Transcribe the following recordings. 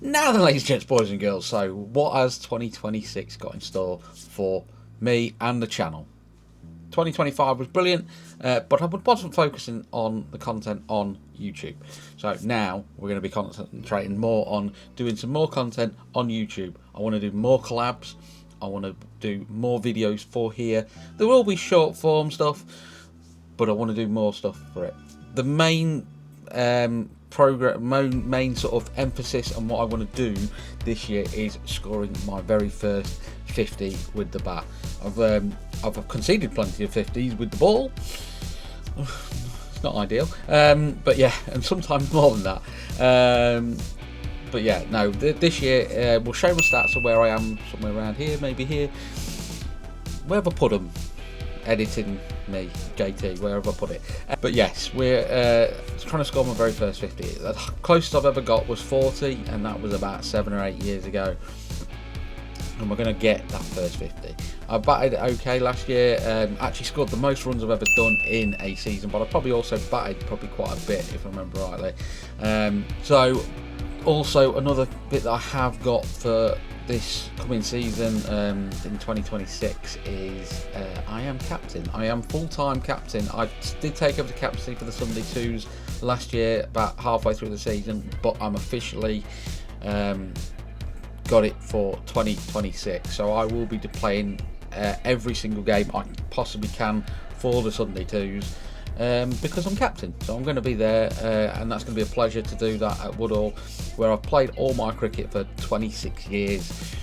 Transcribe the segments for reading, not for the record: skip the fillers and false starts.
Now then, ladies and gents, boys and girls, so what has 2026 got in store for me and the channel? 2025 was brilliant, but I wasn't focusing on the content on YouTube. So now we're going to be concentrating more on doing some more content on YouTube. I want to do more collabs. I want to do more videos for here. There will be short form stuff, but I want to do more stuff for it. The main main sort of emphasis on what I want to do this year is scoring my very first 50 with the bat. I've conceded plenty of 50s with the ball. It's not ideal, but yeah, and sometimes more than that. But yeah, no, this year we'll show my stats of where I am, somewhere around here, maybe here. Wherever I put them, editing me, JT, wherever I put it. But yes, we're trying to score my very first 50. The closest I've ever got was 40, and that was about 7 or 8 years ago. And we're going to get that first 50. I batted okay last year, actually scored the most runs I've ever done in a season, but I probably also batted quite a bit, if I remember rightly. So also another bit that I have got for this coming season in 2026 is I am captain. I am full-time captain. I did take over the captaincy for the Sunday Twos last year, about halfway through the season, but I'm officially got it for 2026. So I will be playing every single game I possibly can for the Sunday Twos. Because I'm captain, so I'm going to be there, and that's going to be a pleasure to do that at Woodall, where I've played all my cricket for 26 years,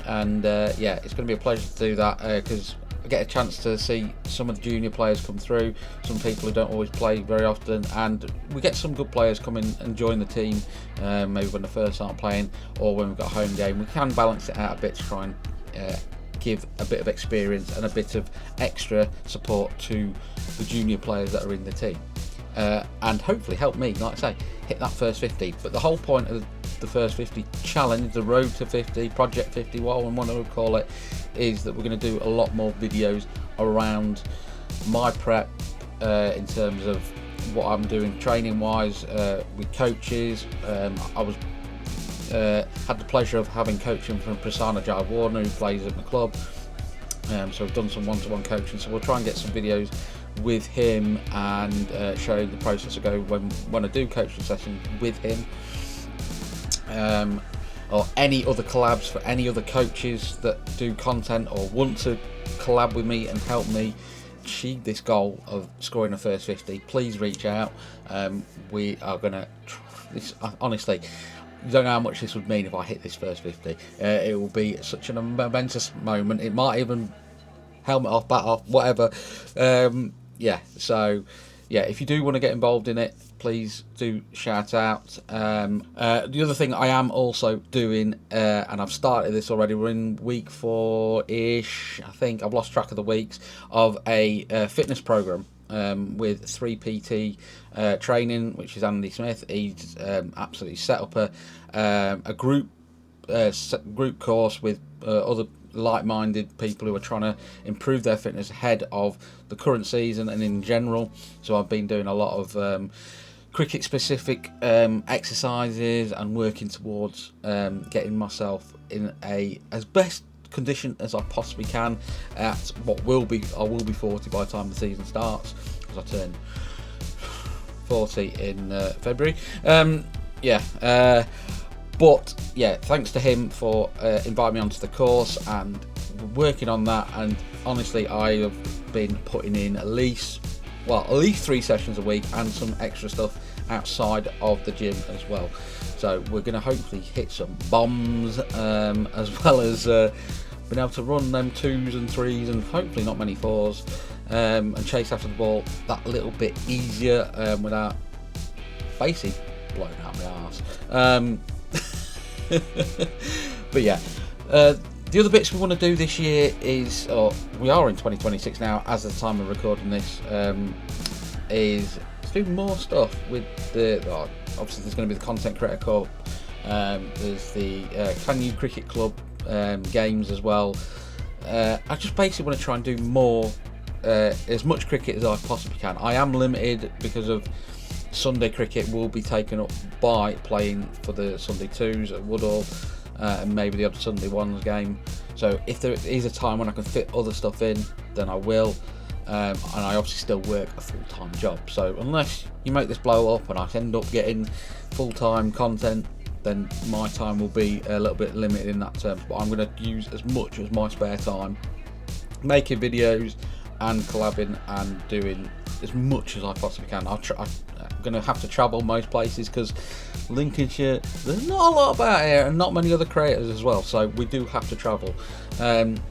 and yeah, it's going to be a pleasure to do that because I get a chance to see some of the junior players come through, some people who don't always play very often, and we get some good players come in and join the team, maybe when they first aren't playing or when we've got a home game. We can balance it out a bit to try and give a bit of experience and a bit of extra support to the junior players that are in the team, and hopefully help me, like I say, hit that first 50. But the whole point of the first 50 challenge, the road to 50, project 50, what I want to call it, is that we're going to do a lot more videos around my prep in terms of what I'm doing training wise with coaches. I was had the pleasure of having coaching from Prasanna Jai Warner, who plays at my club, so we've done some one-to-one coaching, so we'll try and get some videos with him and show the process I go when I do coaching sessions with him, or any other collabs for any other coaches that do content or want to collab with me and help me achieve this goal of scoring a first 50. Please reach out. We are gonna honestly, you don't know how much this would mean if I hit this first 50. It will be such an momentous moment. It might even helmet off, bat off, whatever. Yeah, so yeah, if you do want to get involved in it, please do shout out. The other thing I am also doing, and I've started this already, we're in week 4-ish, I think, I've lost track of the weeks, of a fitness program with 3PT training, which is Andy Smith. He's absolutely set up a group course with other like-minded people who are trying to improve their fitness ahead of the current season and in general. So I've been doing a lot of cricket specific exercises and working towards getting myself in as best condition as I possibly can at what I will be 40 by the time the season starts, because I turn 40 in February. But yeah, thanks to him for inviting me onto the course and working on that. And honestly, I have been putting in at least 3 sessions a week and some extra stuff outside of the gym as well. So we're going to hopefully hit some bombs, as well as being able to run them 2s and 3s and hopefully not many 4s, and chase after the ball that little bit easier without basically blowing out my arse. But yeah, the other bits we want to do this year is, or we are in 2026 now as the time of recording this, is to do more stuff with obviously there's going to be the Content Creator Cup, there's the Can You Cricket Club games as well. I just basically want to try and do more, as much cricket as I possibly can. I am limited because of Sunday cricket will be taken up by playing for the Sunday 2s at Woodall, and maybe the other Sunday 1s game. So if there is a time when I can fit other stuff in, then I will. And I obviously still work a full-time job, so unless you make this blow up and I end up getting full-time content, then my time will be a little bit limited in that term. But I'm going to use as much as my spare time making videos and collabing and doing as much as I possibly can. I'm going to have to travel most places because Lincolnshire, there's not a lot about here, and not many other creators as well, so we do have to travel.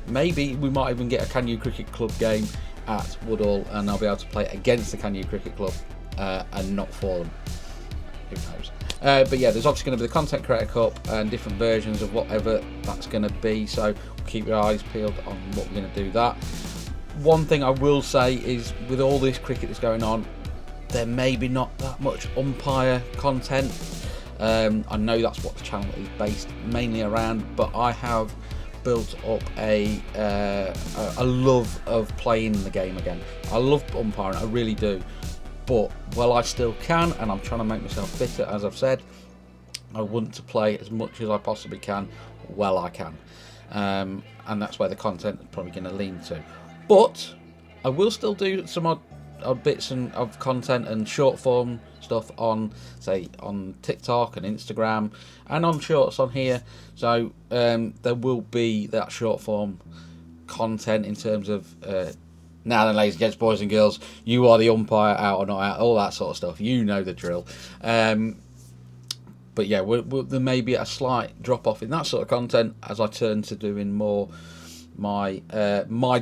Maybe we might even get a Can You Cricket Club game at Woodall, and I'll be able to play against the Can You Cricket Club and not for them. Who knows? But yeah, there's obviously going to be the Content Creator Cup and different versions of whatever that's going to be, so keep your eyes peeled on what we're going to do that. One thing I will say is, with all this cricket that's going on, there may be not that much umpire content. I know that's what the channel is based mainly around, but I have built up a love of playing the game again. I love umpiring, I really do. But while I still can, and I'm trying to make myself fitter, as I've said, I want to play as much as I possibly can while I can. And that's where the content is probably going to lean to. But I will still do some odd bits of content and short form stuff on, say, on TikTok and Instagram, and on shorts on here. So there will be that short form content in terms of now then, ladies and gents, boys and girls, you are the umpire, out or not out, all that sort of stuff. You know the drill. But yeah, there may be a slight drop off in that sort of content as I turn to doing more my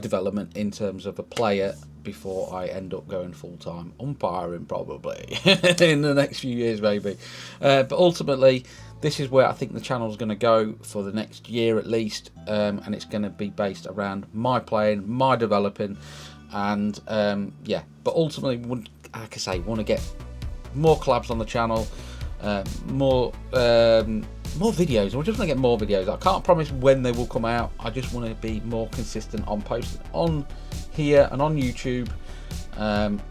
development in terms of a player before I end up going full-time umpiring, probably in the next few years maybe. But ultimately, this is where I think the channel is going to go for the next year at least, and it's going to be based around my playing, my developing, and yeah. But ultimately, like I say, want to get more collabs on the channel, more videos. I just want to get more videos. I can't promise when they will come out. I just want to be more consistent on posting on here and on YouTube, and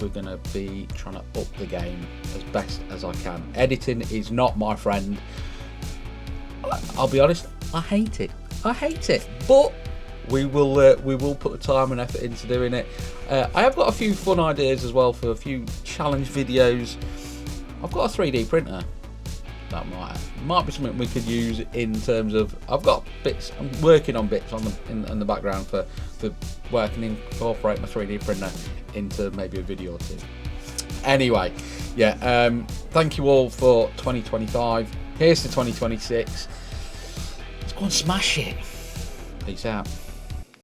we're going to be trying to up the game as best as I can. Editing is not my friend. I'll be honest, I hate it, but we will put the time and effort into doing it. I have got a few fun ideas as well for a few challenge videos. I've got a 3D printer that might be something we could use in terms of, I've got bits, I'm working on bits on in the background for where I can incorporate my 3D printer into maybe a video or two. Anyway, yeah, thank you all for 2025. Here's to 2026. Let's go and smash it. Peace out.